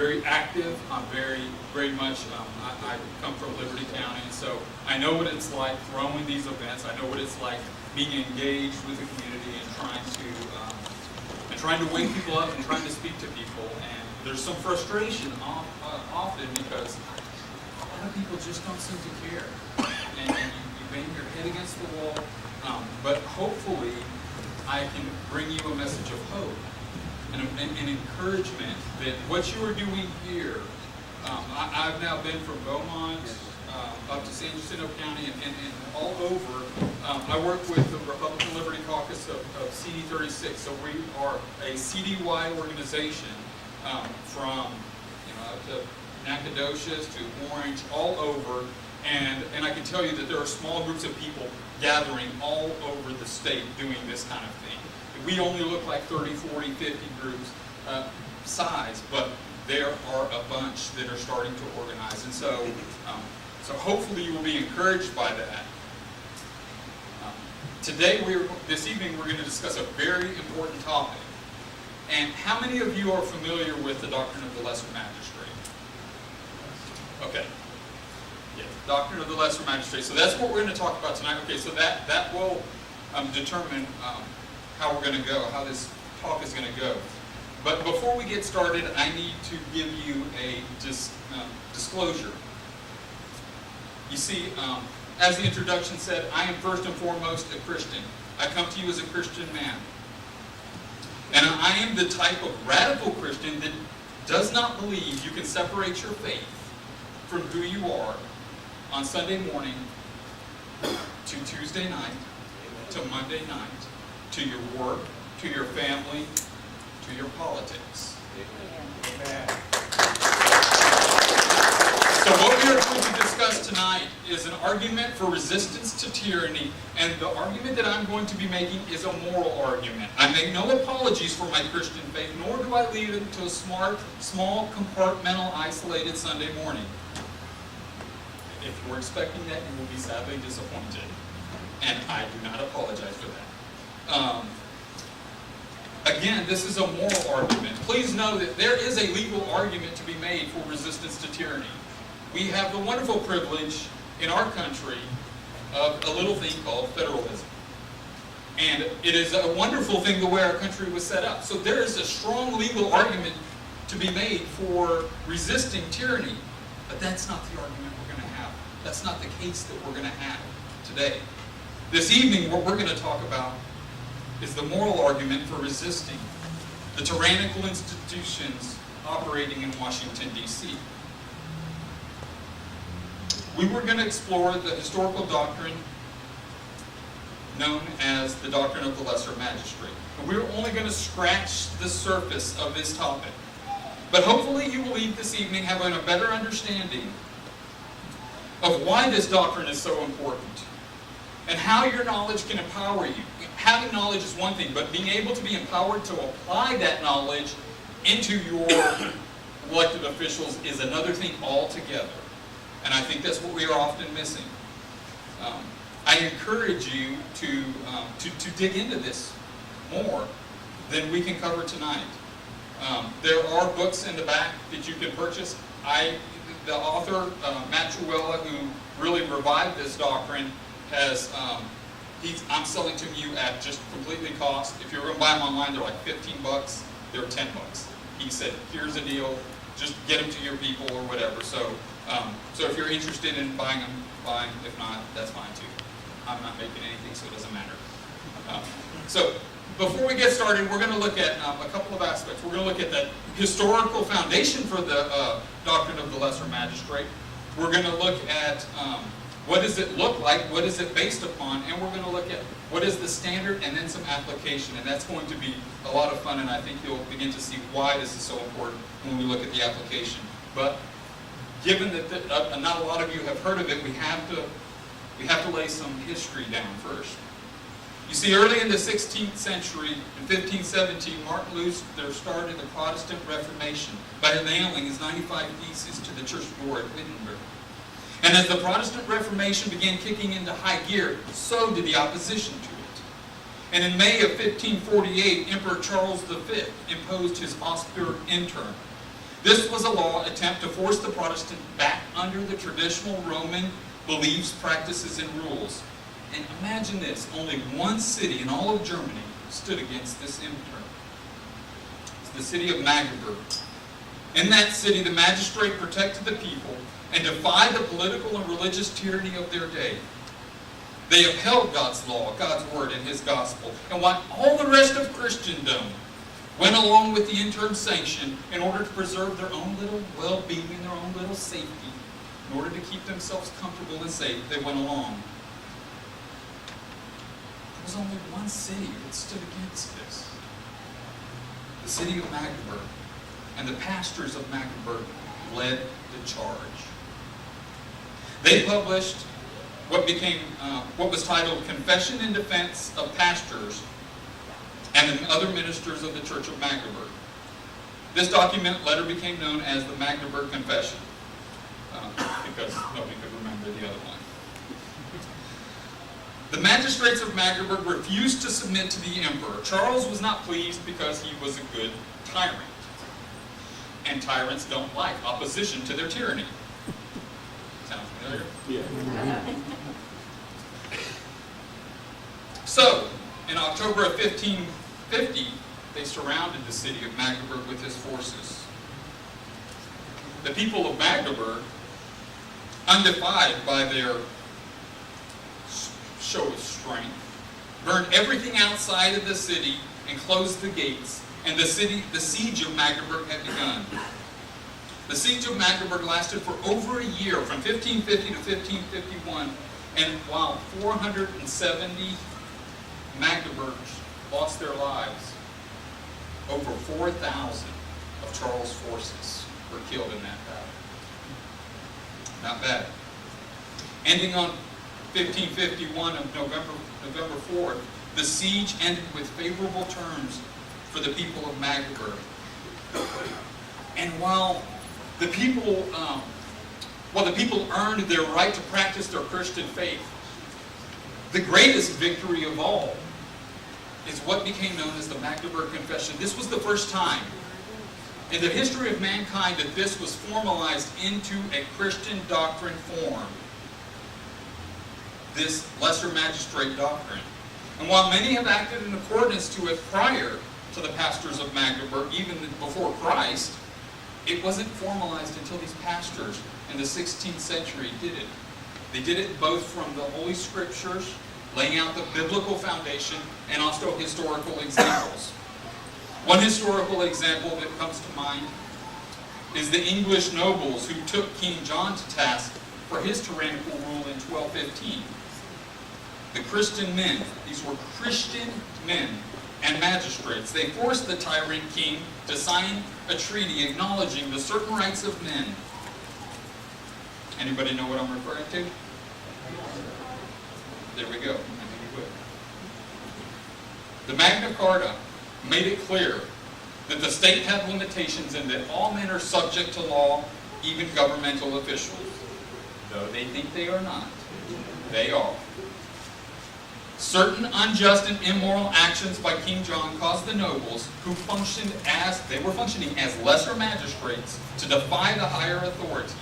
very active. I'm very much, I come from Liberty County, so I know what it's like throwing these events. I know what it's like being engaged with the community and trying to wake people up and trying to speak to people. And there's some frustration often because a lot of people just don't seem to care. And you bang your head against the wall. But hopefully, I can bring you a message of hope and an encouragement that what you are doing here, I've now been from Beaumont up to San Jacinto County and all over. I work with the Republican Liberty Caucus of CD36, so we are a CD-wide organization from to Nacogdoches to Orange, all over, and I can tell you that there are small groups of people gathering all over the state doing this kind of thing. We only look like 30, 40, 50 groups size, but there are a bunch that are starting to organize, and so hopefully you will be encouraged by that. This evening, we're going to discuss a very important topic. And how many of you are familiar with the Doctrine of the Lesser Magistrate? Okay. Yeah, Doctrine of the Lesser Magistrate. So that's what we're going to talk about tonight. Okay, so that will determine how we're going to go, how this talk is going to go. But before we get started, I need to give you a disclosure. You see, as the introduction said, I am first and foremost a Christian. I come to you as a Christian man. And I am the type of radical Christian that does not believe you can separate your faith from who you are on Sunday morning to Tuesday night, to Monday night, to your work, to your family, to your politics. Amen. So what we are going to discuss tonight is an argument for resistance to tyranny, and the argument that I'm going to be making is a moral argument. I make no apologies for my Christian faith, nor do I leave it to a small, compartmental, isolated Sunday morning. If you were expecting that, you will be sadly disappointed, and I do not apologize for that. Again, this is a moral argument. Please know that there is a legal argument to be made for resistance to tyranny. We have the wonderful privilege in our country of a little thing called federalism. And it is a wonderful thing the way our country was set up. So there is a strong legal argument to be made for resisting tyranny. But that's not the argument we're going to have. That's not the case that we're going to have today. This evening, what we're going to talk about is the moral argument for resisting the tyrannical institutions operating in Washington, D.C. We were going to explore the historical doctrine known as the Doctrine of the Lesser Magistrate. And we're only going to scratch the surface of this topic. But hopefully you will leave this evening having a better understanding of why this doctrine is so important and how your knowledge can empower you. Having knowledge is one thing, but being able to be empowered to apply that knowledge into your elected officials is another thing altogether. And I think that's what we are often missing. I encourage you to dig into this more than we can cover tonight. There are books in the back that you can purchase. The author, Matt Truella, who really revived this doctrine, has I'm selling to you at just completely cost. If you're going to buy them online, they're like $15. They're $10. He said, "Here's a deal. Just get them to your people or whatever." So if you're interested in buying them, fine. If not, that's fine too. I'm not making anything, so it doesn't matter. So before we get started, we're going to look at a couple of aspects. We're going to look at the historical foundation for the Doctrine of the Lesser Magistrate. We're going to look at what does it look like, what is it based upon, and we're going to look at what is the standard and then some application. And that's going to be a lot of fun, and I think you'll begin to see why this is so important when we look at the application. But given that not a lot of you have heard of it, we have to lay some history down first. You see, early in the 16th century, in 1517, Martin Luther started the Protestant Reformation by nailing his 95 Theses to the church door at Wittenberg. And as the Protestant Reformation began kicking into high gear, so did the opposition to it. And in May of 1548, Emperor Charles V imposed his austere end term. This was was a law attempt to force the Protestant back under the traditional Roman beliefs, practices, and rules. And imagine this, only one city in all of Germany stood against this emperor. It's the city of Magdeburg. In that city, the magistrate protected the people and defied the political and religious tyranny of their day. They upheld God's law, God's word, and his gospel. And while all the rest of Christendom went along with the interim sanction in order to preserve their own little well-being and their own little safety, in order to keep themselves comfortable and safe, they went along. There was only one city that stood against this. The city of Magdeburg. And the pastors of Magdeburg led the charge. They published what was titled Confession in Defense of Pastors and other Ministers of the Church of Magdeburg. This document later became known as the Magdeburg Confession, because nobody could remember the other one. The magistrates of Magdeburg refused to submit to the emperor. Charles was not pleased because he was a good tyrant. And tyrants don't like opposition to their tyranny. Sound familiar? Yeah. So, in October of 1550, they surrounded the city of Magdeburg with his forces. The people of Magdeburg, undefied by their show of strength, burned everything outside of the city and closed the gates, and the siege of Magdeburg had begun. The siege of Magdeburg lasted for over a year, from 1550 to 1551, and while 470 Magdeburgs lost their lives, over 4,000 of Charles' forces were killed in that battle. Not bad. Ending on 1551 of November 4th, the siege ended with favorable terms for the people of Magdeburg. And while the people earned their right to practice their Christian faith, the greatest victory of all is what became known as the Magdeburg Confession. This was the first time in the history of mankind that this was formalized into a Christian doctrine form. This lesser magistrate doctrine. And while many have acted in accordance to it prior to the pastors of Magdeburg, even before Christ, it wasn't formalized until these pastors in the 16th century did it. They did it both from the Holy Scriptures, laying out the biblical foundation, and also historical examples. One historical example that comes to mind is the English nobles who took King John to task for his tyrannical rule in 1215. The Christian men, these were Christian men and magistrates, they forced the tyrant king to sign a treaty acknowledging the certain rights of men. Anybody know what I'm referring to? There we go. I think you would. The Magna Carta made it clear that the state had limitations and that all men are subject to law, even governmental officials. Though they think they are not, they are. Certain unjust and immoral actions by King John caused the nobles, who were functioning as lesser magistrates, to defy the higher authority.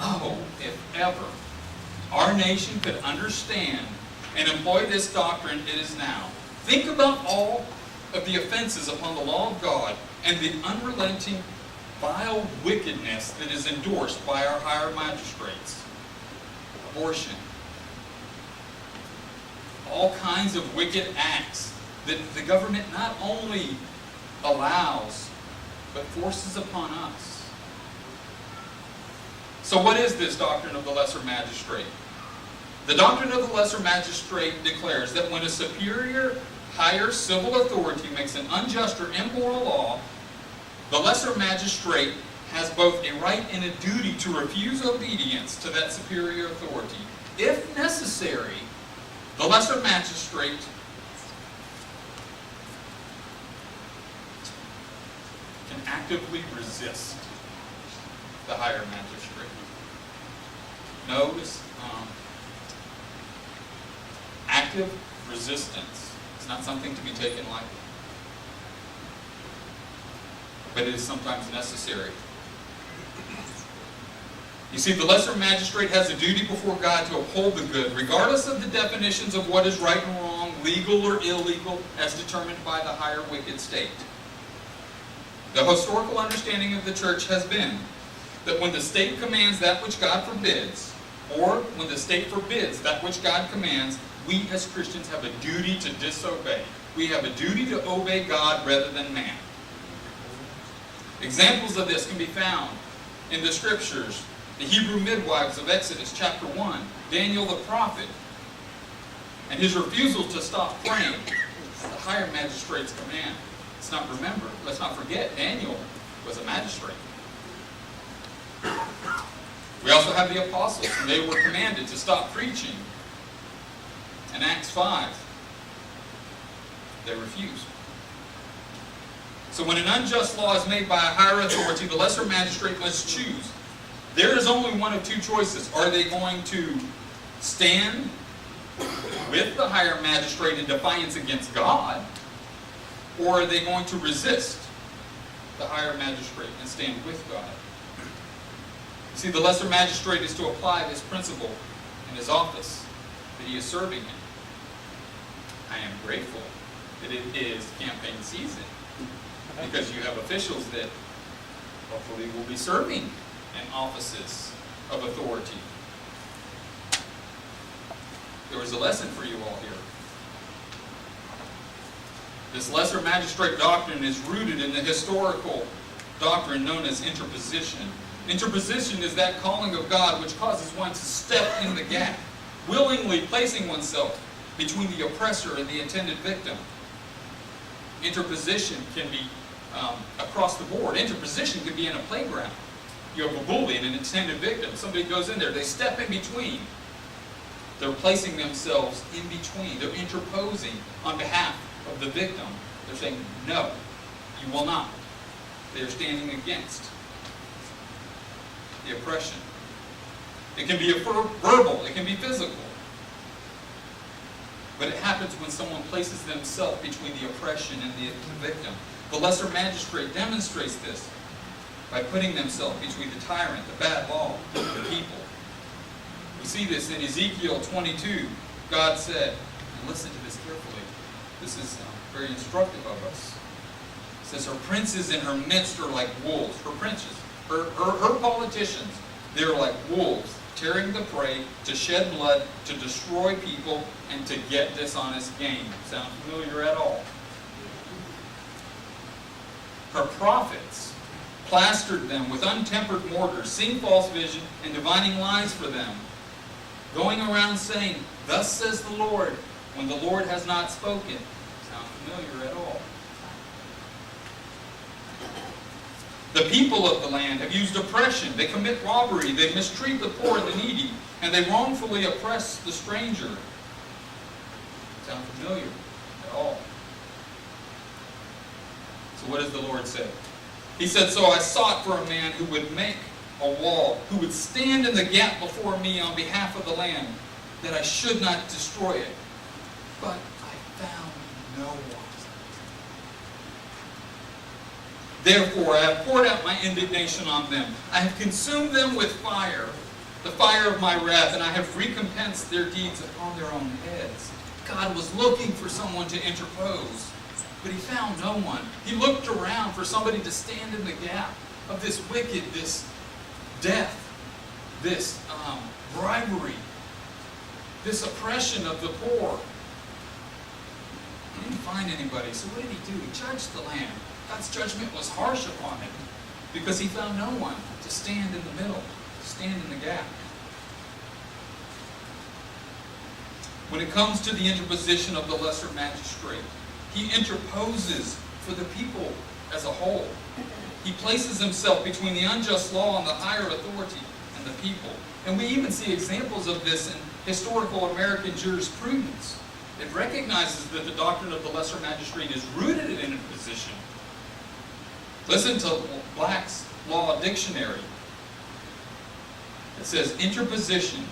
Oh, if ever our nation could understand and employ this doctrine, it is now. Think about all of the offenses upon the law of God and the unrelenting, vile wickedness that is endorsed by our higher magistrates. Abortion. All kinds of wicked acts that the government not only allows, but forces upon us. So what is this doctrine of the lesser magistrate? The doctrine of the lesser magistrate declares that when a superior, higher civil authority makes an unjust or immoral law, the lesser magistrate has both a right and a duty to refuse obedience to that superior authority. If necessary, the lesser magistrate can actively resist the higher magistrate. Notice, active resistance. It's not something to be taken lightly. but it is sometimes necessary. You see, the lesser magistrate has a duty before God to uphold the good, regardless of the definitions of what is right and wrong, legal or illegal, as determined by the higher wicked state. The historical understanding of the church has been that when the state commands that which God forbids, or when the state forbids that which God commands, we as Christians have a duty to disobey. We have a duty to obey God rather than man. Examples of this can be found in the scriptures. The Hebrew midwives of Exodus chapter 1, Daniel the prophet, and his refusal to stop praying. It's the higher magistrate's command. Let's not forget, Daniel was a magistrate. We also have the apostles, and they were commanded to stop preaching. In Acts 5, they refused. So when an unjust law is made by a higher authority, the lesser magistrate must choose. There is only one of two choices. Are they going to stand with the higher magistrate in defiance against God, or are they going to resist the higher magistrate and stand with God? You see, the lesser magistrate is to apply this principle in his office that he is serving in. I am grateful that it is campaign season, because you have officials that hopefully will be serving in offices of authority. There was a lesson for you all here. This lesser magistrate doctrine is rooted in the historical doctrine known as interposition. Interposition is that calling of God which causes one to step in the gap, willingly placing oneself between the oppressor and the intended victim. Interposition can be across the board. Interposition can be in a playground. You have a bully and an intended victim. Somebody goes in there. They step in between. They're placing themselves in between. They're interposing on behalf of the victim. They're saying, no, you will not. They're standing against the oppression. It can be verbal. It can be physical. But it happens when someone places themselves between the oppression and the victim. The lesser magistrate demonstrates this by putting themselves between the tyrant, the bad law, and the people. We see this in Ezekiel 22. God said, and listen to this carefully, this is very instructive of us. It says, her princes in her midst are like wolves. Her princes, her politicians, they're like wolves, tearing the prey, to shed blood, to destroy people, and to get dishonest gain. Sound familiar at all? Her prophets plastered them with untempered mortars, seeing false vision, and divining lies for them, going around saying, thus says the Lord, when the Lord has not spoken. Sound familiar at all? The people of the land have used oppression. They commit robbery. They mistreat the poor and the needy. And they wrongfully oppress the stranger. Sound familiar at all? So what does the Lord say? He said, so I sought for a man who would make a wall, who would stand in the gap before me on behalf of the land, that I should not destroy it. But I found no one. Therefore, I have poured out my indignation on them. I have consumed them with fire, the fire of my wrath, and I have recompensed their deeds upon their own heads. God was looking for someone to interpose, but he found no one. He looked around for somebody to stand in the gap of this wicked, this death, this bribery, this oppression of the poor. He didn't find anybody, so what did he do? He judged the land. God's judgment was harsh upon it because he found no one to stand in the middle, to stand in the gap. When it comes to the interposition of the lesser magistrate, he interposes for the people as a whole. He places himself between the unjust law and the higher authority and the people. And we even see examples of this in historical American jurisprudence. It recognizes that the doctrine of the lesser magistrate is rooted in interposition. Listen to Black's Law Dictionary. It says, interposition,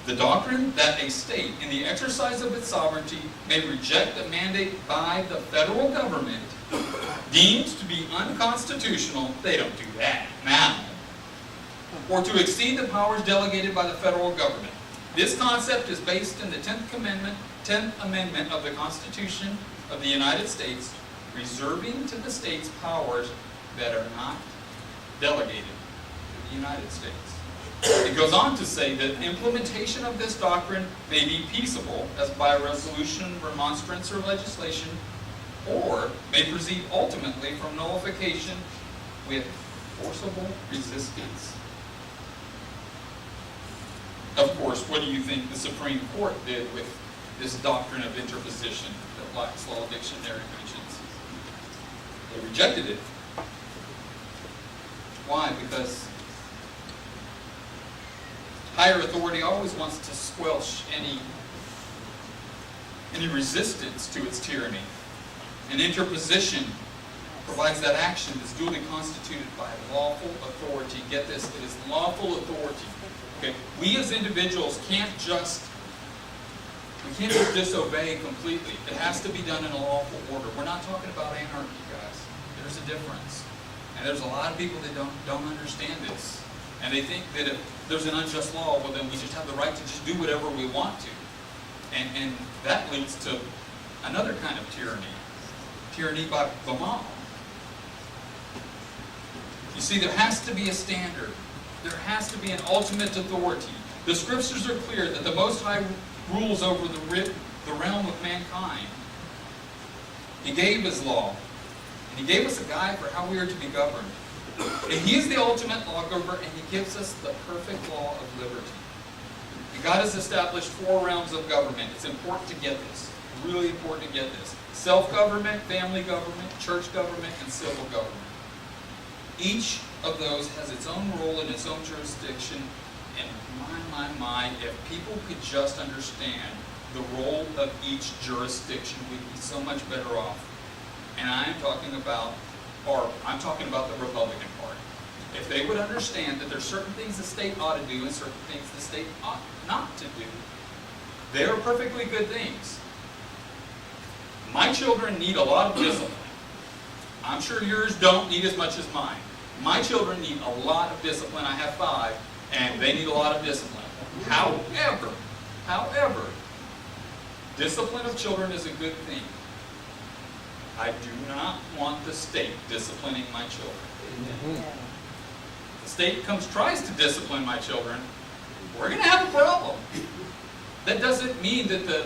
the doctrine that a state, in the exercise of its sovereignty, may reject a mandate by the federal government deemed to be unconstitutional, they don't do that now, or to exceed the powers delegated by the federal government. This concept is based in the 10th Amendment of the Constitution of the United States, reserving to the states powers that are not delegated to the United States. It goes on to say that implementation of this doctrine may be peaceable, as by resolution, remonstrance, or legislation, or may proceed ultimately from nullification with forcible resistance. Of course, what do you think the Supreme Court did with this doctrine of interposition that Black's Law Dictionary mentions? They rejected it. Why? Because higher authority always wants to squelch any resistance to its tyranny. And interposition provides that action that's duly constituted by lawful authority. Get this, it is lawful authority. Okay? We as individuals can't just disobey completely. It has to be done in a lawful order. We're not talking about anarchy, guys. There's a difference. And there's a lot of people that don't understand this. And they think that if there's an unjust law, well then we just have the right to just do whatever we want to. And that leads to another kind of tyranny. Tyranny by the mob. You see, there has to be a standard. There has to be an ultimate authority. The scriptures are clear that the Most High rules over the realm of mankind. He gave His law. And He gave us a guide for how we are to be governed. And He is the ultimate lawgiver, and He gives us the perfect law of liberty. And God has established 4 realms of government. It's important to get this. Really important to get this. Self-government, family government, church government, and civil government. Each of those has its own role and its own jurisdiction. And my, if people could just understand the role of each jurisdiction, we'd be so much better off. And I'm talking about the Republican Party. If they would understand that there's certain things the state ought to do and certain things the state ought not to do, they are perfectly good things. My children need a lot of discipline. I'm sure yours don't need as much as mine. My children need a lot of discipline. I have 5, and they need a lot of discipline. However, discipline of children is a good thing. I do not want the state disciplining my children. Amen. The state tries to discipline my children, we're going to have a problem. That doesn't mean that the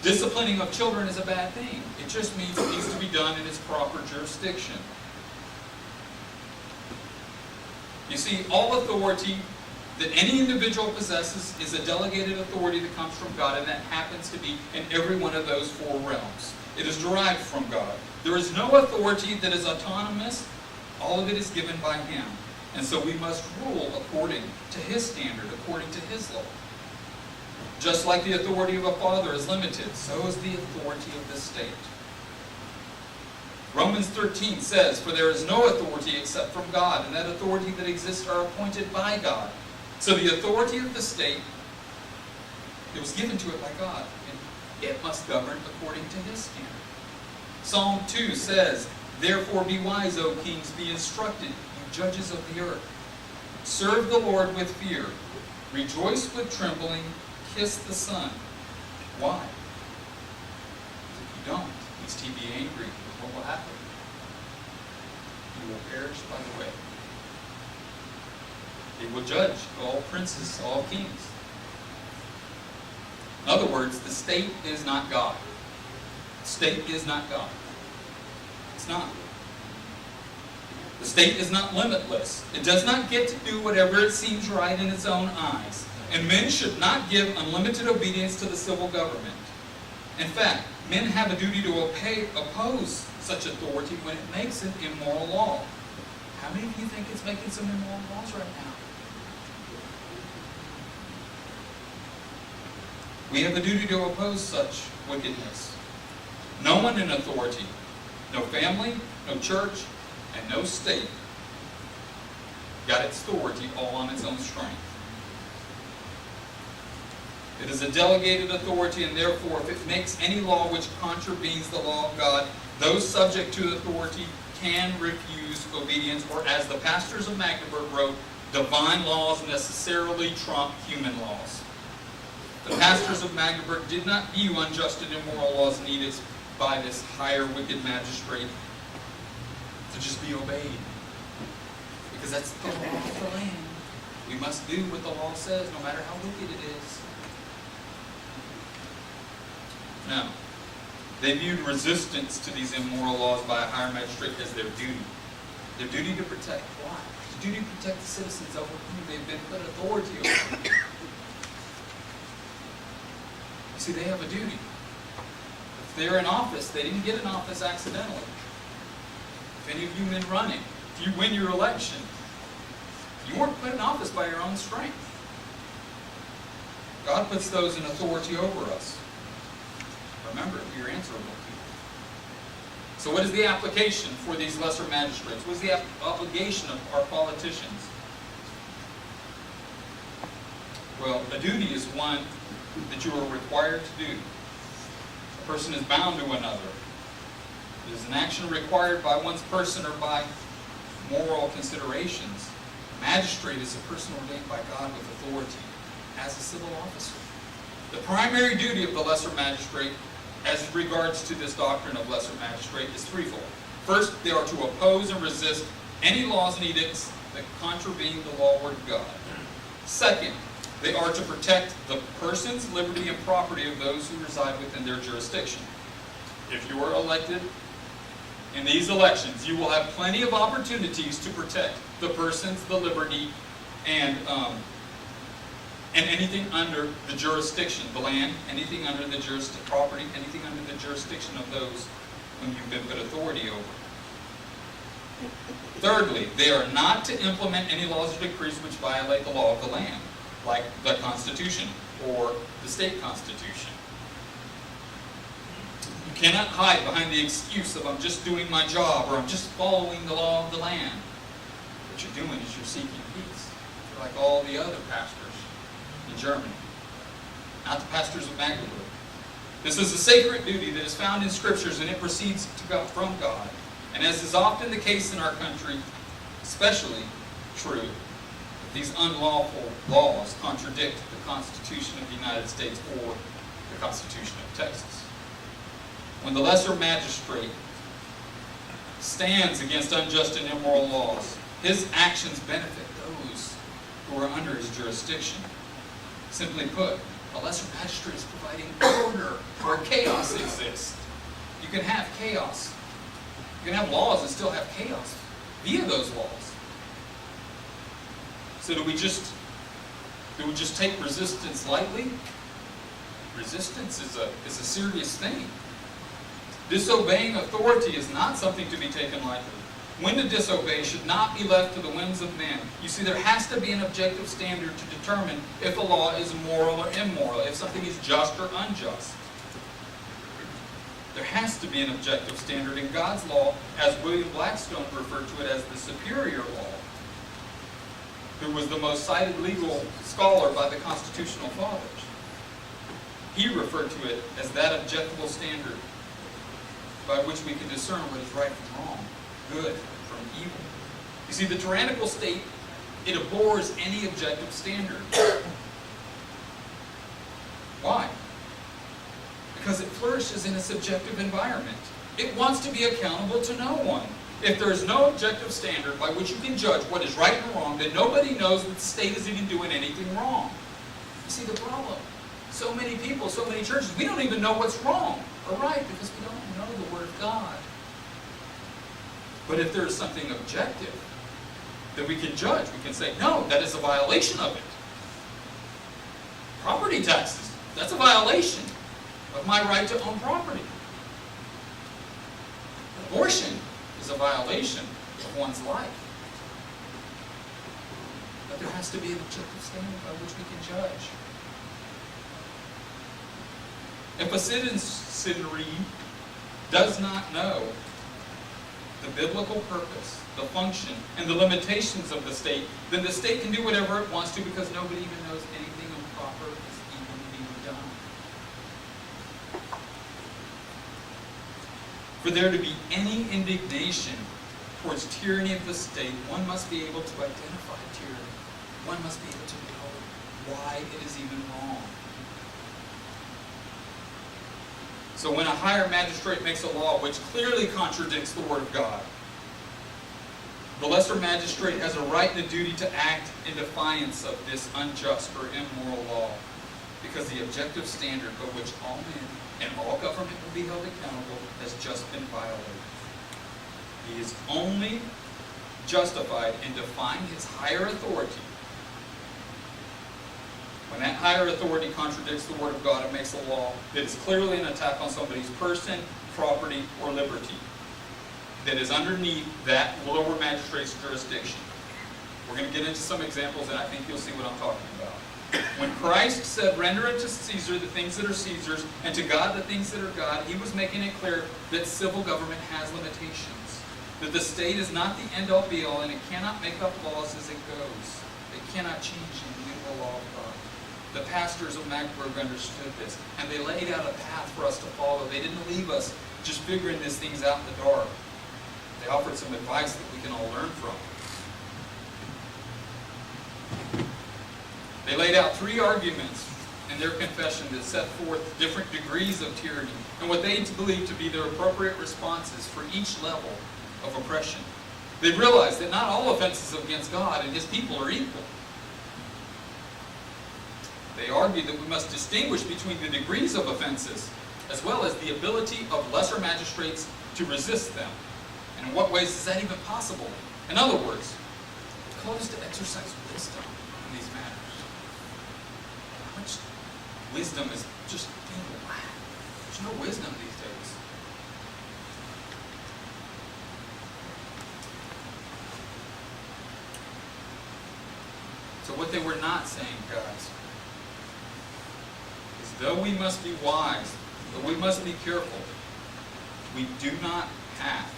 disciplining of children is a bad thing. It just means it needs to be done in its proper jurisdiction. You see, all authority that any individual possesses is a delegated authority that comes from God, and that happens to be in every one of those 4 realms. It is derived from God. There is no authority that is autonomous. All of it is given by Him. And so we must rule according to His standard, according to His law. Just like the authority of a father is limited, so is the authority of the state. Romans 13 says, "For there is no authority except from God, and that authority that exists are appointed by God." So the authority of the state, it was given to it by God, and it must govern according to His standard. Psalm 2 says, "Therefore be wise, O kings, be instructed, you judges of the earth. Serve the Lord with fear, rejoice with trembling, kiss the Son." Why? If you don't, lest He be angry, what will happen? You will perish by the way. He will judge all princes, all kings. In other words, the state is not God. The state is not God. It's not. The state is not limitless. It does not get to do whatever it seems right in its own eyes. And men should not give unlimited obedience to the civil government. In fact, men have a duty to oppose such authority when it makes an immoral law. How many of you think it's making some immoral laws right now? We have a duty to oppose such wickedness. No one in authority, no family, no church, and no state got its authority all on its own strength. It is a delegated authority, and therefore, if it makes any law which contravenes the law of God, those subject to authority can refuse obedience, or as the pastors of Magdeburg wrote, divine laws necessarily trump human laws. The pastors of Magdeburg did not view unjust and immoral laws and edicts by this higher wicked magistrate to just be obeyed. Because that's the law of the land. We must do what the law says, no matter how wicked it is. Now, they viewed resistance to these immoral laws by a higher magistrate as their duty. Their duty to protect what? Their duty to protect the citizens over whom they've been put authority over. You see, they have a duty. If they're in office, they didn't get in office accidentally. If any of you men running, if you win your election, you weren't put in office by your own strength. God puts those in authority over us. Remember, you're answerable to. So what is the application for these lesser magistrates? What is the obligation of our politicians? Well, a duty is one that you are required to do. A person is bound to another. It is an action required by one's person or by moral considerations. A magistrate is a person ordained by God with authority as a civil officer. The primary duty of the lesser magistrate as regards to this doctrine of lesser magistrate is threefold. First, they are to oppose and resist any laws and edicts that contravene the law word of God. Second, they are to protect the persons, liberty, and property of those who reside within their jurisdiction. If you are elected in these elections, you will have plenty of opportunities to protect the persons, the liberty, and anything under the jurisdiction, the land, anything under the jurisdiction, property, anything under the jurisdiction of those whom you've been put authority over. Thirdly, they are not to implement any laws or decrees which violate the law of the land, like the Constitution or the state constitution. You cannot hide behind the excuse of I'm just doing my job or I'm just following the law of the land. What you're doing is you're seeking peace. You're like all the other pastors in Germany, not the pastors of Magdeburg. This is a sacred duty that is found in Scriptures, and it proceeds from God. And as is often the case in our country, especially true, that these unlawful laws contradict the Constitution of the United States or the Constitution of Texas. When the lesser magistrate stands against unjust and immoral laws, his actions benefit those who are under his jurisdiction. Simply put, a lesser magistrate is providing order where chaos exists. You can have chaos. You can have laws and still have chaos via those laws. So do we just take resistance lightly? Resistance is a serious thing. Disobeying authority is not something to be taken lightly. When to disobey should not be left to the whims of men. You see, there has to be an objective standard to determine if a law is moral or immoral, if something is just or unjust. There has to be an objective standard in God's law, as William Blackstone referred to it as the superior law, who was the most cited legal scholar by the constitutional fathers. He referred to it as that objective standard by which we can discern what is right from wrong, good from evil. You see, the tyrannical state, it abhors any objective standard. Why? Because it flourishes in a subjective environment. It wants to be accountable to no one. If there is no objective standard by which you can judge what is right and wrong, then nobody knows that the state is even doing anything wrong. You see the problem? So many people, so many churches, we don't even know what's wrong or right because we don't know the Word of God. But if there is something objective that we can judge, we can say, no, that is a violation of it. Property taxes, that's a violation of my right to own property. Abortion is a violation of one's life. But there has to be an objective standard by which we can judge. If a citizenry does not know the biblical purpose, the function, and the limitations of the state, then the state can do whatever it wants to because nobody even knows anything improper is even being done. For there to be any indignation towards tyranny of the state, one must be able to identify tyranny. One must be able to know why it is even wrong. So when a higher magistrate makes a law which clearly contradicts the Word of God, the lesser magistrate has a right and a duty to act in defiance of this unjust or immoral law, because the objective standard by which all men and all government will be held accountable has just been violated. He is only justified in defying his higher authority when that higher authority contradicts the Word of God and makes a law that is clearly an attack on somebody's person, property, or liberty that is underneath that lower magistrate's jurisdiction. We're going to get into some examples, and I think you'll see what I'm talking about. When Christ said, "Render unto Caesar the things that are Caesar's, and to God the things that are God," he was making it clear that civil government has limitations, that the state is not the end-all be-all, and it cannot make up laws as it goes. It cannot change the immutable law of God. The pastors of Magdeburg understood this, and they laid out a path for us to follow. They didn't leave us just figuring these things out in the dark. They offered some advice that we can all learn from. They laid out 3 arguments in their confession that set forth different degrees of tyranny and what they believed to be their appropriate responses for each level of oppression. They realized that not all offenses against God and His people are equal. They argued that we must distinguish between the degrees of offenses as well as the ability of lesser magistrates to resist them. And in what ways is that even possible? In other words, they called us to exercise wisdom in these matters. How much wisdom is just being lack? There's no wisdom these days. So what they were not saying, guys, is though we must be wise, though we must be careful, we do not have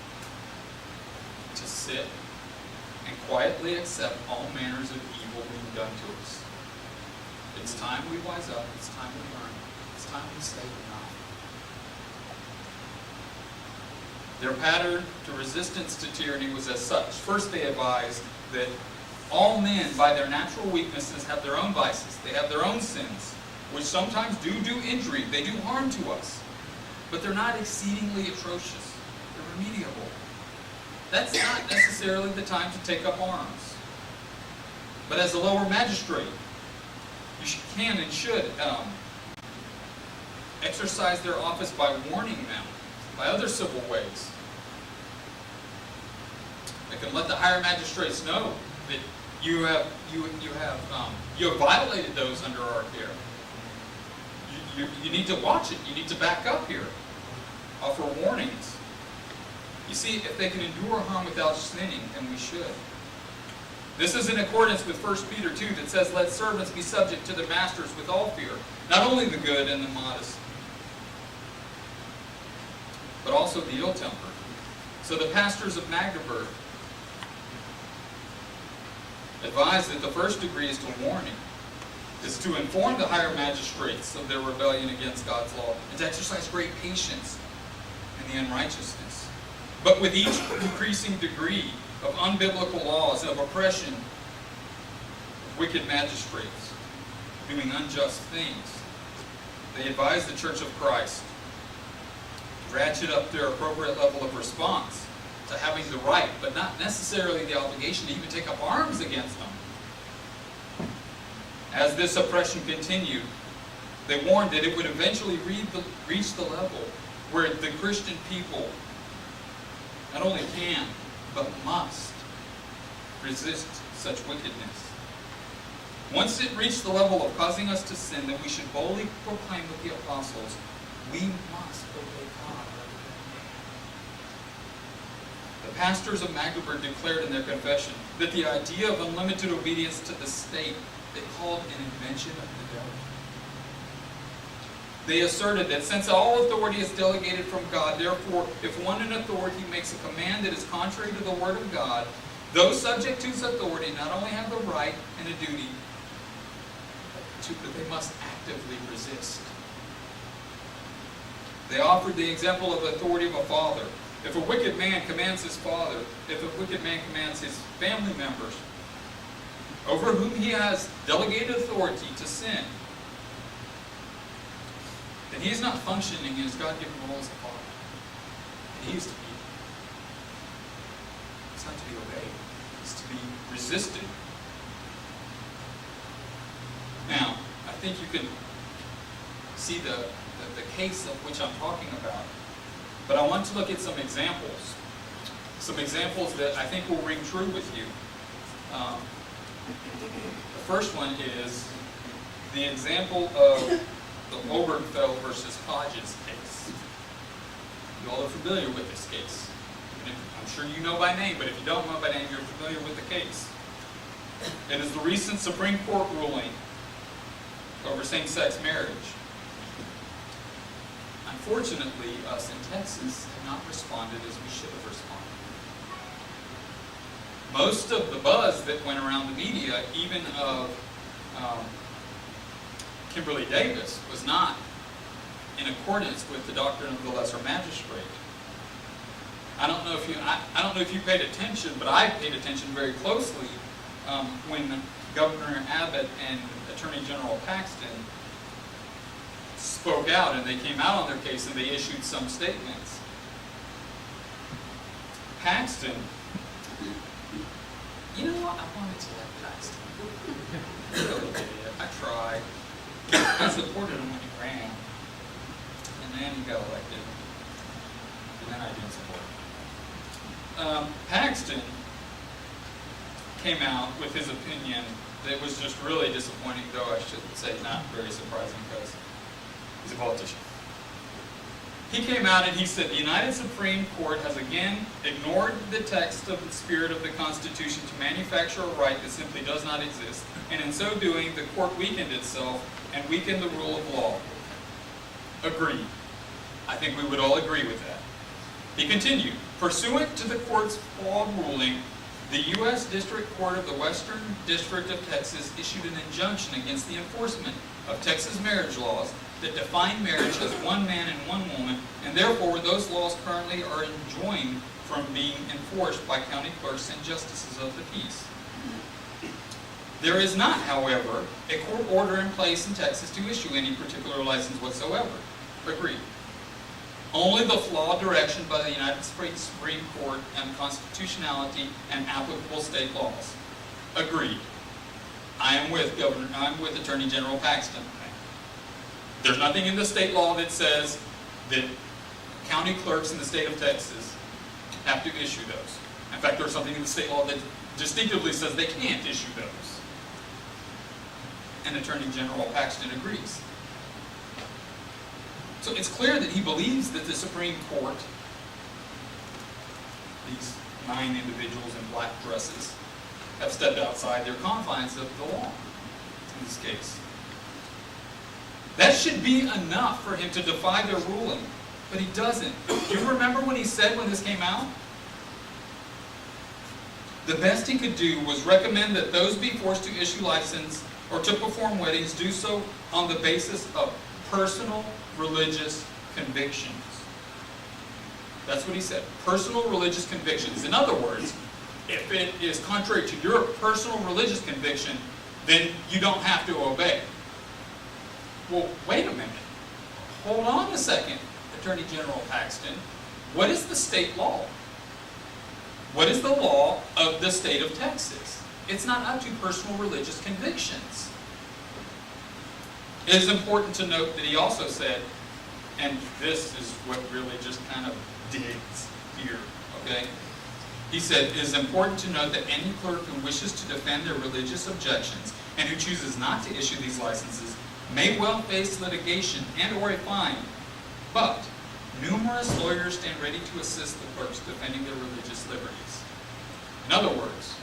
to sit and quietly accept all manners of evil being done to us. It's time we wise up. It's time we learn. It's time we say enough. Their pattern to resistance to tyranny was as such. First, they advised that all men, by their natural weaknesses, have their own vices. They have their own sins, which sometimes do injury. They do harm to us. But they're not exceedingly atrocious. They're remediable. That's not necessarily the time to take up arms. But as a lower magistrate, you can and should exercise their office by warning them, by other civil ways. They can let the higher magistrates know that you have violated those under our care. You need to watch it. You need to back up here. Offer warnings. You see, if they can endure harm without sinning, then we should. This is in accordance with 1 Peter 2 that says, "Let servants be subject to their masters with all fear, not only the good and the modest, but also the ill-tempered." So the pastors of Magdeburg advised that the first degree is to warning, is to inform the higher magistrates of their rebellion against God's law, and to exercise great patience in the unrighteousness. But with each increasing degree of unbiblical laws, of oppression, of wicked magistrates doing unjust things, they advise the Church of Christ to ratchet up their appropriate level of response to having the right, but not necessarily the obligation to even take up arms against them. As this oppression continued, they warned that it would eventually reach the level where the Christian people not only can, but must resist such wickedness. Once it reached the level of causing us to sin, then we should boldly proclaim with the apostles, we must obey God. The pastors of Magdeburg declared in their confession that the idea of unlimited obedience to the state they called an invention of the devil. They asserted that since all authority is delegated from God, therefore, if one in authority makes a command that is contrary to the Word of God, those subject to his authority not only have the right and a duty, but they must actively resist. They offered the example of the authority of a father If a wicked man commands his father, if a wicked man commands his family members, over whom he has delegated authority to sin, then he is not functioning in his God-given role as a father. And he is to be. It's not to be obeyed. It's to be resisted. Now, I think you can see the case of which I'm talking about. But I want to look at some examples. Some examples that I think will ring true with you. The first one is the example of the Obergefell versus Hodges case. You all are familiar with this case. I'm sure you know by name, but if you don't know by name, you're familiar with the case. It is the recent Supreme Court ruling over same-sex marriage. Unfortunately, us in Texas have not responded as we should have responded. Most of the buzz that went around the media, even of Kimberly Davis, was not in accordance with the doctrine of the lesser magistrate. I don't know if you paid attention, but I paid attention very closely when Governor Abbott and Attorney General Paxton spoke out, and they came out on their case and they issued some statements. Paxton, you know what? I wanted to like Paxton. Really did. I tried. I supported him when he ran, and then he got elected, and then I didn't support him. Paxton came out with his opinion that was just really disappointing, though I should say not very surprising because he's a politician. He came out and he said, the United Supreme Court has again ignored the text of the spirit of the Constitution to manufacture a right that simply does not exist, and in so doing, the court weakened itself and weakened the rule of law. Agreed. I think we would all agree with that. He continued, pursuant to the court's flawed ruling, the U.S. District Court of the Western District of Texas issued an injunction against the enforcement of Texas marriage laws that define marriage as one man and one woman, and therefore those laws currently are enjoined from being enforced by county clerks and justices of the peace. There is not, however, a court order in place in Texas to issue any particular license whatsoever. Agreed. Only the flawed direction by the United States Supreme Court on constitutionality and applicable state laws. Agreed. I'm with Attorney General Paxton. There's nothing in the state law that says that county clerks in the state of Texas have to issue those. In fact, there's something in the state law that distinctively says they can't issue those. And Attorney General Paxton agrees. So it's clear that he believes that the Supreme Court, these 9 individuals in black dresses, have stepped outside their confines of the law in this case. That should be enough for him to defy their ruling, but he doesn't. Do you remember what he said when this came out? The best he could do was recommend that those be forced to issue license or to perform weddings do so on the basis of personal religious convictions. That's what he said. Personal religious convictions. In other words, if it is contrary to your personal religious conviction, then you don't have to obey. Well, wait a minute. Hold on a second, Attorney General Paxton. What is the state law? What is the law of the state of Texas? It's not up to personal religious convictions. It is important to note that he also said, and this is what really just kind of digs here, okay? He said, it is important to note that any clerk who wishes to defend their religious objections and who chooses not to issue these licenses may well face litigation and or a fine, but numerous lawyers stand ready to assist the clerks defending their religious liberties. In other words,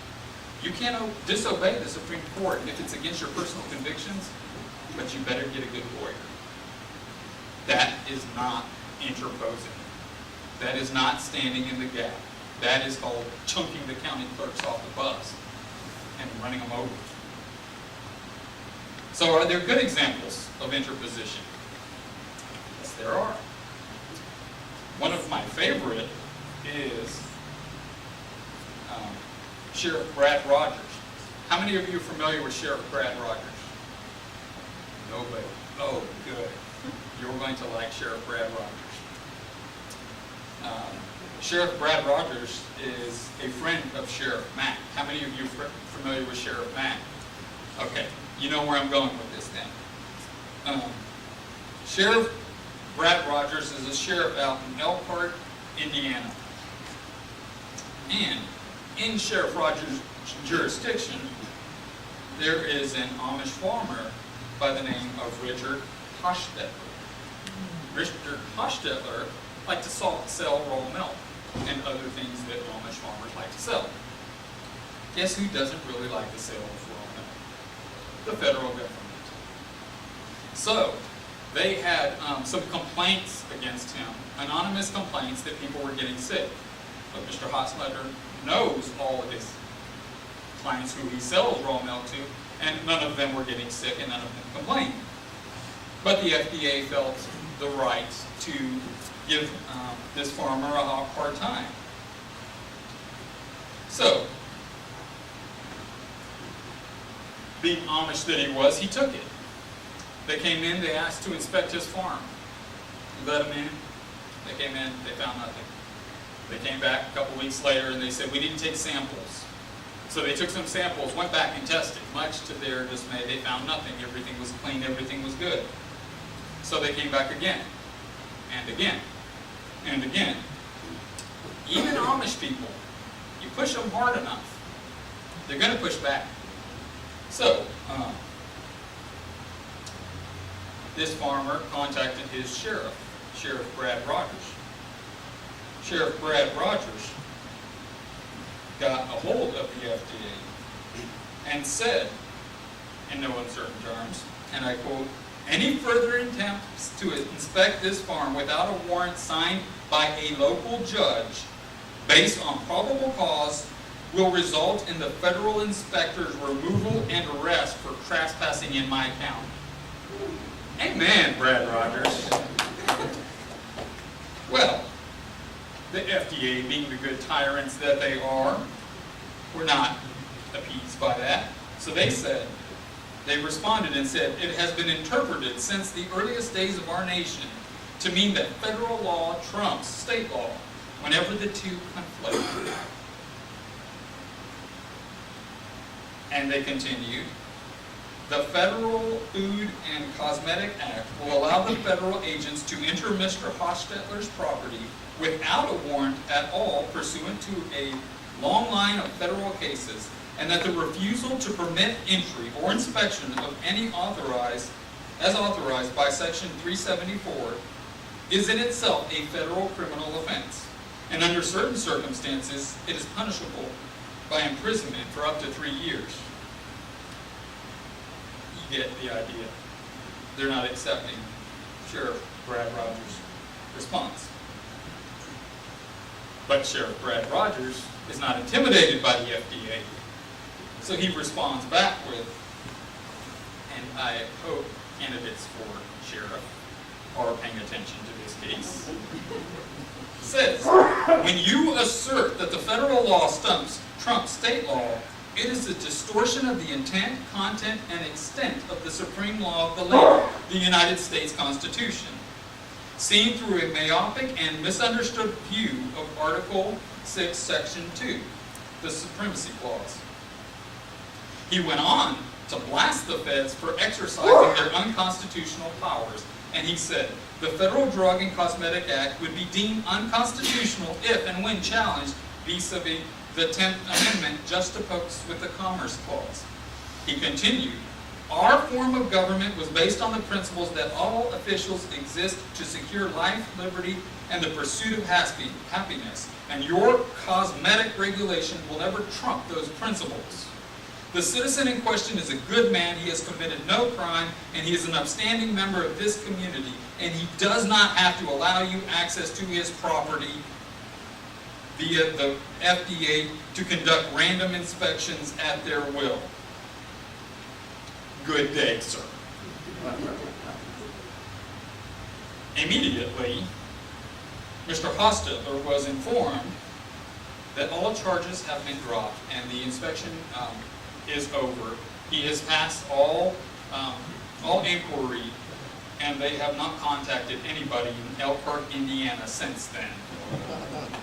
you can't disobey the Supreme Court if it's against your personal convictions, but you better get a good lawyer. That is not interposing. That is not standing in the gap. That is called chunking the county clerks off the bus and running them over. So are there good examples of interposition? Yes, there are. One of my favorite is Sheriff Brad Rogers. How many of you are familiar with Sheriff Brad Rogers? Nobody. Oh, good. You're going to like Sheriff Brad Rogers. Sheriff Brad Rogers is a friend of Sheriff Mack. How many of you are familiar with Sheriff Mack? Okay, you know where I'm going with this then. Sheriff Brad Rogers is a sheriff out in Elkhart, Indiana. And in Sheriff Rogers' jurisdiction, there is an Amish farmer by the name of Richard Hostetler. Richard Hostetler liked to sell raw milk and other things that Amish farmers like to sell. Guess who doesn't really like the sale of raw milk? The federal government. So, they had some complaints against him, anonymous complaints that people were getting sick. But Mr. Hostetler knows all of his clients who he sells raw milk to, and none of them were getting sick and none of them complained. But the FDA felt the right to give this farmer a hard time. So, being Amish that he was, he took it. They came in, they asked to inspect his farm. We let them in, they came in, they found nothing. They came back a couple weeks later and they said, we need to take samples. So they took some samples, went back and tested. Much to their dismay, they found nothing. Everything was clean, everything was good. So they came back again, and again, and again. Even Amish people, you push them hard enough, they're going to push back. So, this farmer contacted his sheriff, Sheriff Brad Rogers. Sheriff Brad Rogers got a hold of the FDA and said, in no uncertain terms, and I quote, "Any further attempts to inspect this farm without a warrant signed by a local judge based on probable cause will result in the federal inspector's removal and arrest for trespassing in my county." Amen, Brad Rogers. Well, the FDA, being the good tyrants that they are, were not appeased by that. So they responded and said, "It has been interpreted since the earliest days of our nation to mean that federal law trumps state law whenever the two conflict." And they continued, "The Federal Food and Cosmetic Act will allow the federal agents to enter Mr. Hostetler's property without a warrant at all pursuant to a long line of federal cases, and that the refusal to permit entry or inspection of any as authorized by Section 374 is in itself a federal criminal offense, and under certain circumstances it is punishable by imprisonment for up to 3 years." You get the idea. They're not accepting Sheriff Brad Rogers' response. But Sheriff Brad Rogers is not intimidated by the FDA. So he responds back with, and I hope candidates for sheriff are paying attention to this case, says, "When you assert that the federal law trumps state law, it is a distortion of the intent, content, and extent of the supreme law of the land, the United States Constitution, seen through a myopic and misunderstood view of Article 6, Section 2, the Supremacy Clause." He went on to blast the feds for exercising their unconstitutional powers, and he said, "The Federal Drug and Cosmetic Act would be deemed unconstitutional if and when challenged vis-a-vis the 10th Amendment juxtaposed with the Commerce Clause." He continued, "Our form of government was based on the principles that all officials exist to secure life, liberty, and the pursuit of happiness, and your cosmetic regulation will never trump those principles. The citizen in question is a good man, he has committed no crime, and he is an upstanding member of this community, and he does not have to allow you access to his property via the FDA to conduct random inspections at their will. Good day, sir." Immediately, Mr. Hostetler was informed that all charges have been dropped and the inspection is over. He has passed all inquiry, and they have not contacted anybody in Elkhart, Indiana since then.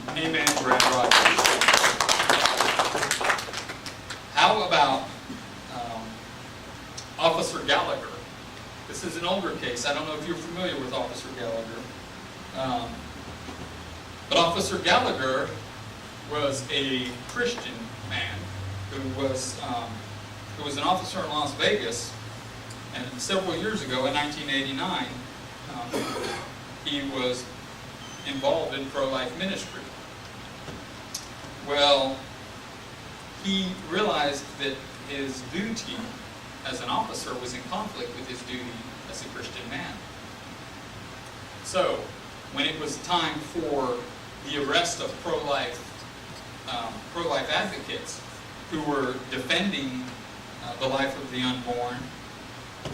Amen, Brad Rogers. How about Officer Gallagher? This is an older case. I don't know if you're familiar with Officer Gallagher. But Officer Gallagher was a Christian man who was an officer in Las Vegas, and several years ago, in 1989, he was involved in pro-life ministry. Well, he realized that his duty as an officer was in conflict with his duty as a Christian man. So, when it was time for the arrest of pro-life advocates who were defending the life of the unborn,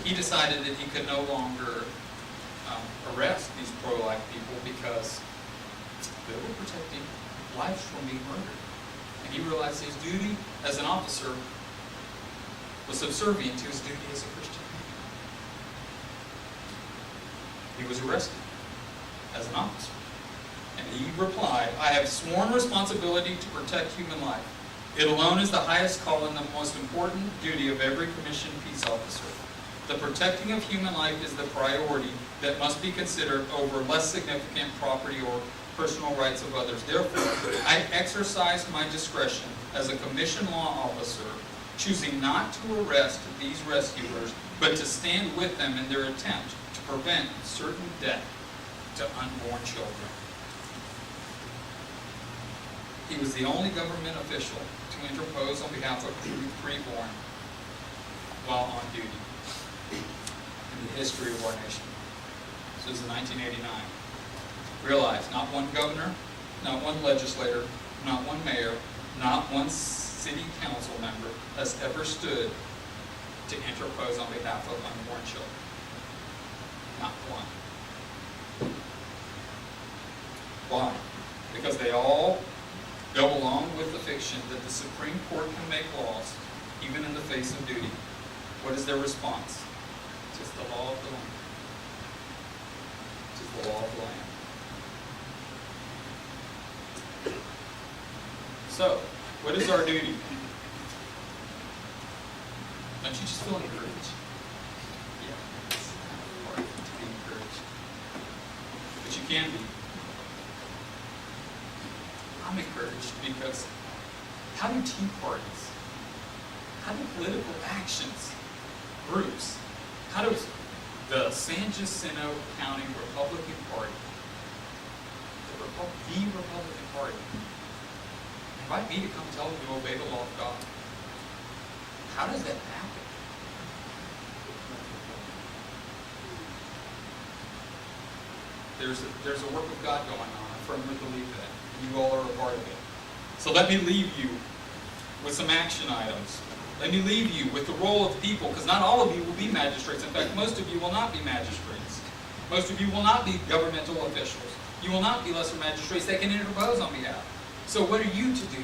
he decided that he could no longer arrest these pro-life people because they were protecting lives from being murdered. And he realized his duty as an officer was subservient to his duty as a Christian man. He was arrested as an officer. And he replied, "I have sworn responsibility to protect human life. It alone is the highest call and the most important duty of every commissioned peace officer. The protecting of human life is the priority that must be considered over less significant property or personal rights of others. Therefore, I exercise my discretion as a commissioned law officer, choosing not to arrest these rescuers, but to stand with them in their attempt to prevent certain death to unborn children." He was the only government official to interpose on behalf of the preborn while on duty in the history of our nation. This was in 1989. Realize, not one governor, not one legislator, not one mayor, not one city council member has ever stood to interpose on behalf of unborn children. Not one. Why? Because they all go along with the fiction that the Supreme Court can make laws, even in the face of duty. What is their response? Just the law of the land. Just the law of the land. So, what is our duty? Don't you just feel encouraged? Yeah, it's hard to be encouraged. But you can be. I'm encouraged because how do tea parties, how do political actions, groups, how does the San Jacinto County Republican Party, the Republican Party, invite me to come tell them to obey the law of God? How does that happen? There's a work of God going on. I firmly believe that. You all are a part of it. So let me leave you with some action items. Let me leave you with the role of people, because not all of you will be magistrates. In fact, most of you will not be magistrates. Most of you will not be governmental officials. You will not be lesser magistrates that can interpose on behalf. So what are you to do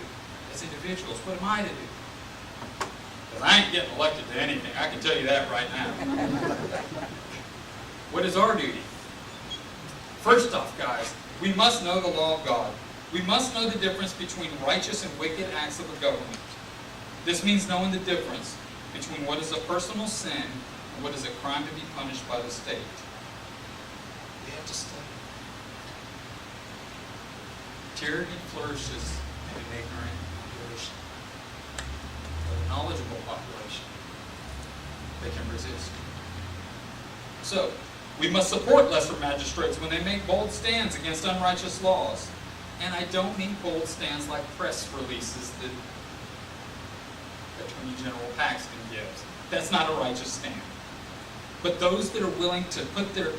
as individuals? What am I to do? Because I ain't getting elected to anything. I can tell you that right now. What is our duty? First off, guys, we must know the law of God. We must know the difference between righteous and wicked acts of a government. This means knowing the difference between what is a personal sin and what is a crime to be punished by the state. We have to study. Tyranny flourishes in an ignorant population. But a knowledgeable population, they can resist. So, we must support lesser magistrates when they make bold stands against unrighteous laws. And I don't mean bold stands like press releases that Attorney General Paxton gives. That's not a righteous stand. But those that are willing to put their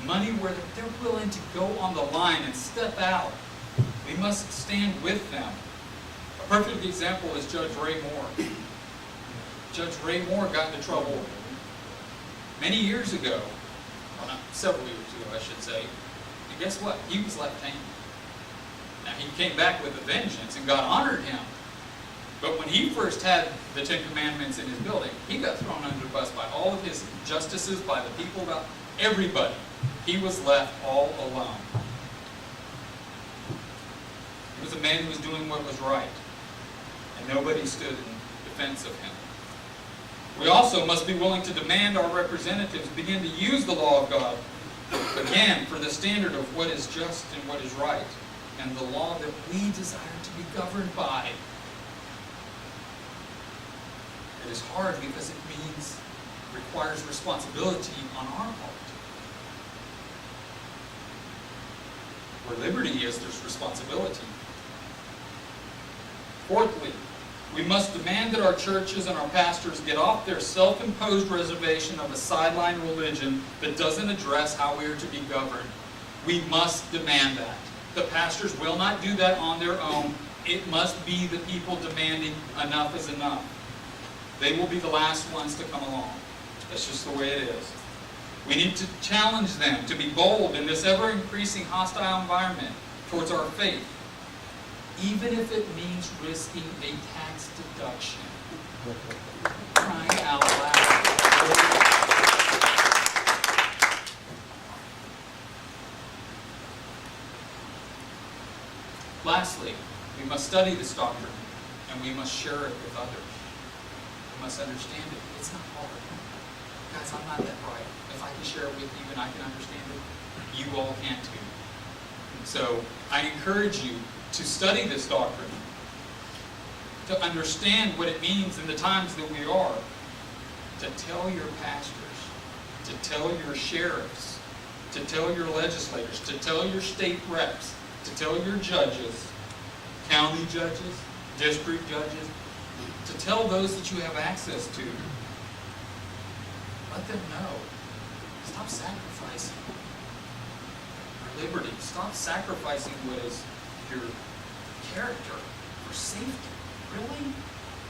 money where they're willing to go on the line and step out, we must stand with them. A perfect example is Judge Ray Moore. Judge Ray Moore got into trouble many years ago, well, not several years ago, I should say. And guess what? He was left hanging. Now, he came back with a vengeance, and God honored him. But when he first had the Ten Commandments in his building, he got thrown under the bus by all of his justices, by the people, by everybody. He was left all alone. He was a man who was doing what was right, and nobody stood in defense of him. We also must be willing to demand our representatives begin to use the law of God, again, for the standard of what is just and what is right, and the law that we desire to be governed by. It is hard because it requires responsibility on our part. Where liberty is, there's responsibility. Fourthly, we must demand that our churches and our pastors get off their self-imposed reservation of a sideline religion that doesn't address how we are to be governed. We must demand that. The pastors will not do that on their own. It must be the people demanding enough is enough. They will be the last ones to come along. That's just the way it is. We need to challenge them to be bold in this ever-increasing hostile environment towards our faith, even if it means risking a tax deduction. Crying out loud. Lastly, we must study this doctrine, and we must share it with others. We must understand it. It's not hard. Guys, I'm not that bright. If I can share it with you and I can understand it, you all can too. So I encourage you to study this doctrine, to understand what it means in the times that we are, to tell your pastors, to tell your sheriffs, to tell your legislators, to tell your state reps, to tell your judges, county judges, district judges, to tell those that you have access to. Let them know. Stop sacrificing your liberty. Stop sacrificing what is your character for safety. Really?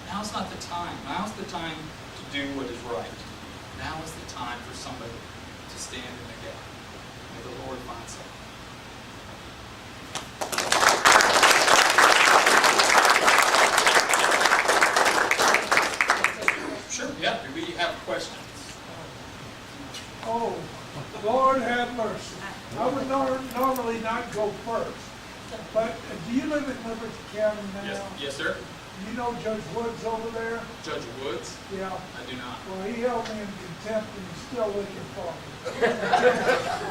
Now's not the time. Now's the time to do what is right. Now is the time for somebody to stand in the gap. May the Lord find something. Sure, yeah. Do we have questions? Oh, Lord have mercy. I would normally not go first, but do you live in Liberty County now? Yes, sir. You know Judge Woods over there? Judge Woods? Yeah. I do not. Well, he held me in contempt and he's still looking for me.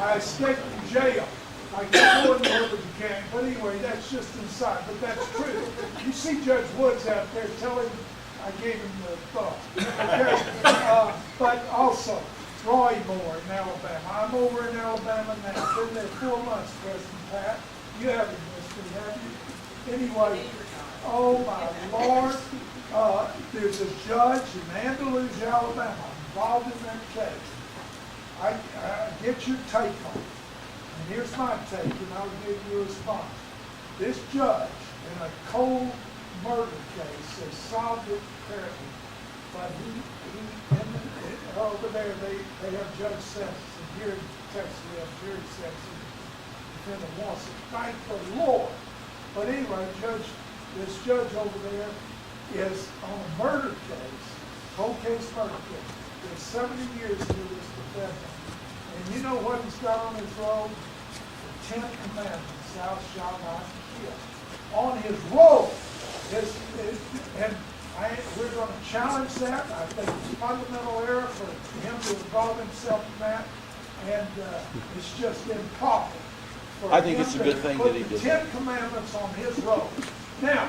I escaped from jail. I got more in Liberty County, but anyway, that's just inside, but that's true. You see Judge Woods out there, tell him I gave him the thought. Okay? But also, Roy Moore in Alabama. I'm over in Alabama now. Been there 4 months, President Pat. You haven't missed me, have you? Anyway, oh my Lord, there's a judge in Andalusia, Alabama, involved in that case. I get your take on it. And here's my take, and I'll give you a response. This judge, in a cold murder case, has solved it apparently, but over there they have judge sentence, and here in Texas we have jury sentence. Defendant wants it. Thank the Lord. But anyway, this judge over there is on a murder case, cold case murder case. There's 70 years to this defendant. And you know what he's got on his robe? The 10 Commandments, thou shalt not kill. On his robe. We're going to challenge that. I think it's a fundamental error for him to involve himself in that. And it's just improper. I think it's a good thing that he did. Put the 10 Commandments on his robe. Now,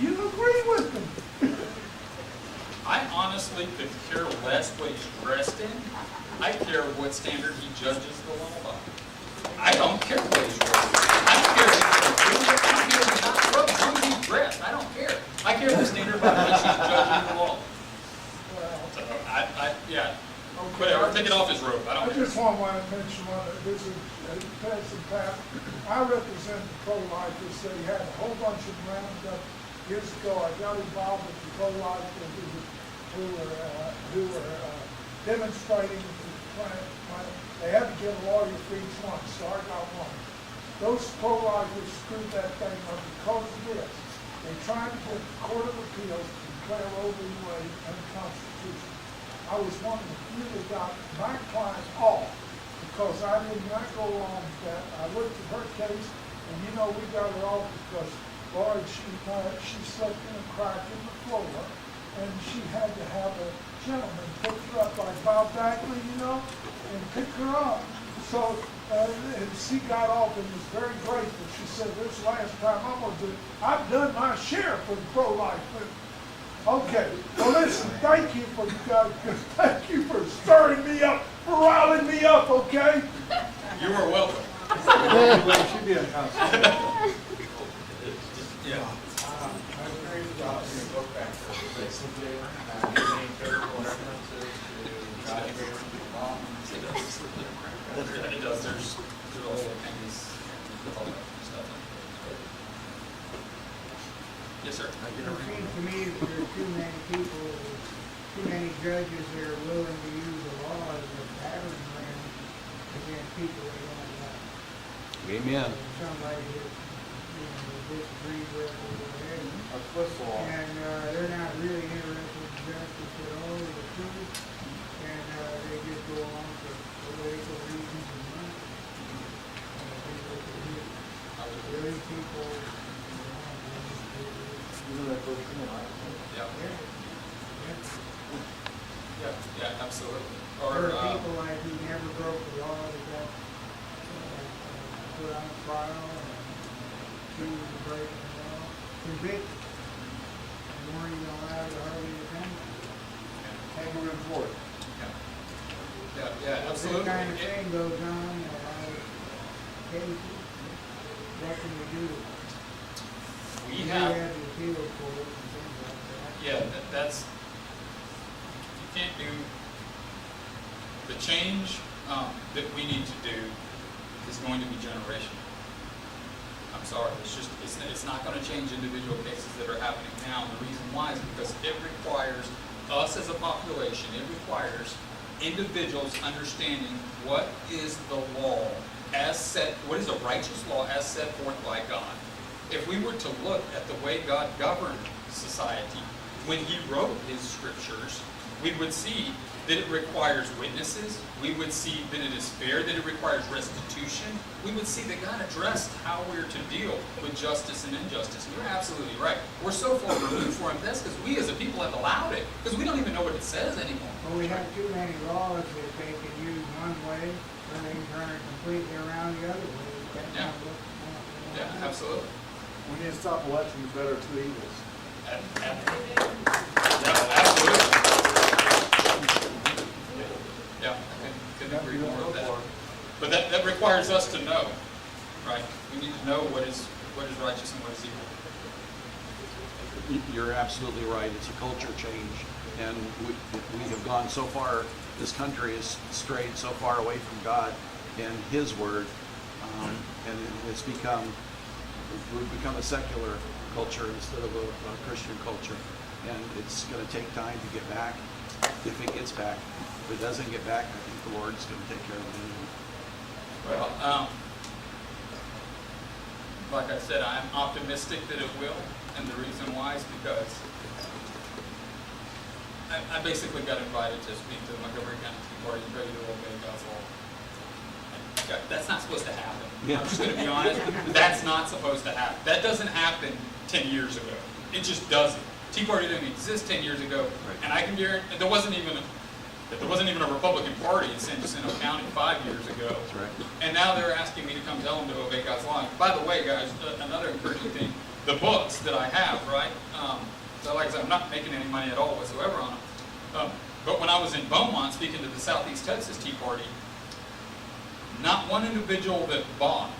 you agree with me? I honestly could care less what he's dressed in. I care what standard he judges the law by. I don't care what he's dressed in. I don't care how he's dressed. I don't care. I care the standard by which he's judging the law. So, yeah. Whatever. Take it off his robe. I just want to mention one. This is President Pat. I represent the pro-lifers. They had a whole bunch of them rounded up years ago. I got involved with the pro-lifers who were demonstrating the plan. They had to get a lawyer for each one, so I got one. those pro-lifers screwed that thing up because of this. They tried to get the Court of Appeals to declare Roe v. Wade unconstitutional. I was one of the few that got my client off because I did not go along with that. I looked at her case, and we got her off because, Lord, she slept in a crack in the floor, and she had to have a gentleman pick her up like Bob Bagley, and pick her up. So and she got off and was very grateful. She said, "This last time I'm gonna do. I've done my share for the pro-life movement." Okay. Well, listen. Thank you for stirring me up, for riling me up. Okay. You are welcome. It should be unconstitutional. Yeah. I'm curious about your book back there. Basically, any critical references to God creating the law. It does. There's all things, all that stuff. Yes, sir. It seems to me that there are too many people, too many judges that are willing to use the law as a battering ram against people they don't like. Amen. Somebody that, disagrees with or whatever. That's what's the law. And they're not really interested in justice at all, or the truth, and they just go on for political reasons and money. Really people, Yeah. Yeah, absolutely. There Or, are people like who never broke the law that got put on trial and accused of breaking the law, convicted, and weren't even allowed to hardly defend them. Can't move in forward. yeah, absolutely. This kind of thing goes on in a lot of cases. What can we do? We We have, have the appeal court and things like that. yeah, that's, you can't do, the change that we need to do is going to be generational. I'm sorry, it's not going to change individual cases that are happening now. And the reason why is because it requires us as a population, it requires individuals understanding what is the law as set, what is a righteous law as set forth by God. If we were to look at the way God governed society, when He wrote His scriptures, we would see that it requires witnesses. We would see that it is fair, that it requires restitution. We would see that God addressed how we're to deal with justice and injustice. And you're absolutely right. We're so far removed from it. That's because we as a people have allowed it, because we don't even know what it says anymore. Well, we have too many laws that they can use one way, and they can turn it completely around the other way. That's Yeah. not what- Yeah, absolutely. We need to stop electing the better of two evils. Absolutely. Yeah, I couldn't agree more with that. But that requires us to know, right? We need to know what is righteous and what is evil. You're absolutely right. It's a culture change. And we have gone so far, this country has strayed so far away from God and His Word. And it's become, we've become a secular culture instead of a Christian culture. And it's going to take time to get back, if it gets back. If it doesn't get back, I think the Lord's going to take care of it anyway. Well, like I said, I'm optimistic that it will, and the reason why is because I basically got invited to speak to the Montgomery County Tea Party and ready to obey God's law. That's not supposed to happen. Yeah. I'm just going to be honest. That's not supposed to happen. That doesn't happen 10 years ago. It just doesn't. Tea Party didn't exist 10 years ago, Right. and I can guarantee there wasn't even a Republican Party in San Jacinto County 5 years ago. That's right. And now they're asking me to come tell them to obey God's law. And by the way, guys, another encouraging thing, the books that I have, right? So like I said, I'm not making any money at all whatsoever on them. But when I was in Beaumont speaking to the Southeast Texas Tea Party, not one individual that bought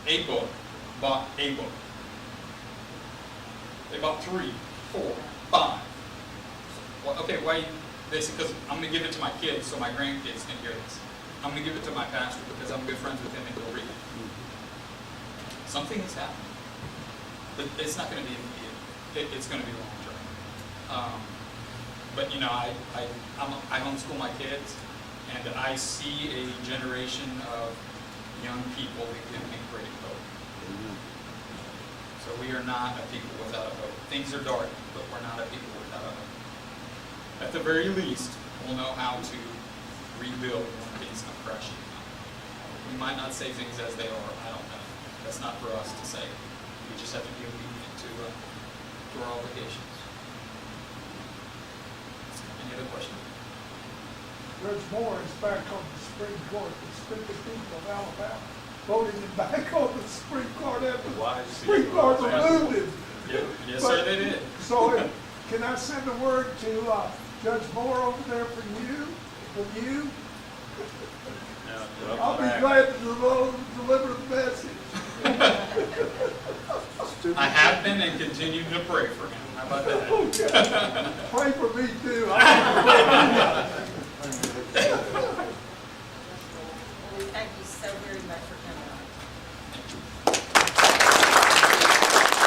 a book bought a book. They bought 3, 4, 5. Well, okay, why? They said, because I'm going to give it to my kids so my grandkids can hear this. I'm going to give it to my pastor because I'm good friends with him and he'll read it. Something is happening. But it's not going to be immediate. It's going to be long term. But you know, I homeschool my kids, and I see a generation of young people that give me great hope. So we are not a people without a hope. Things are dark, but we're not a people without a hope. At the very least, we'll know how to rebuild when things come crashing down. We might not say things as they are. I don't know. That's not for us to say. We just have to be obedient to our obligations. Any other questions? Judge Moore is back on the Supreme Court. The stupid people of Alabama voted him back on the Supreme Court after Why? the Supreme Court removed him. Yes, sir, they did. So can I send a word to Judge Moore over there from you? I'll be glad to deliver the message. I have been and continue to pray for him. How about that? Okay. Pray for me too.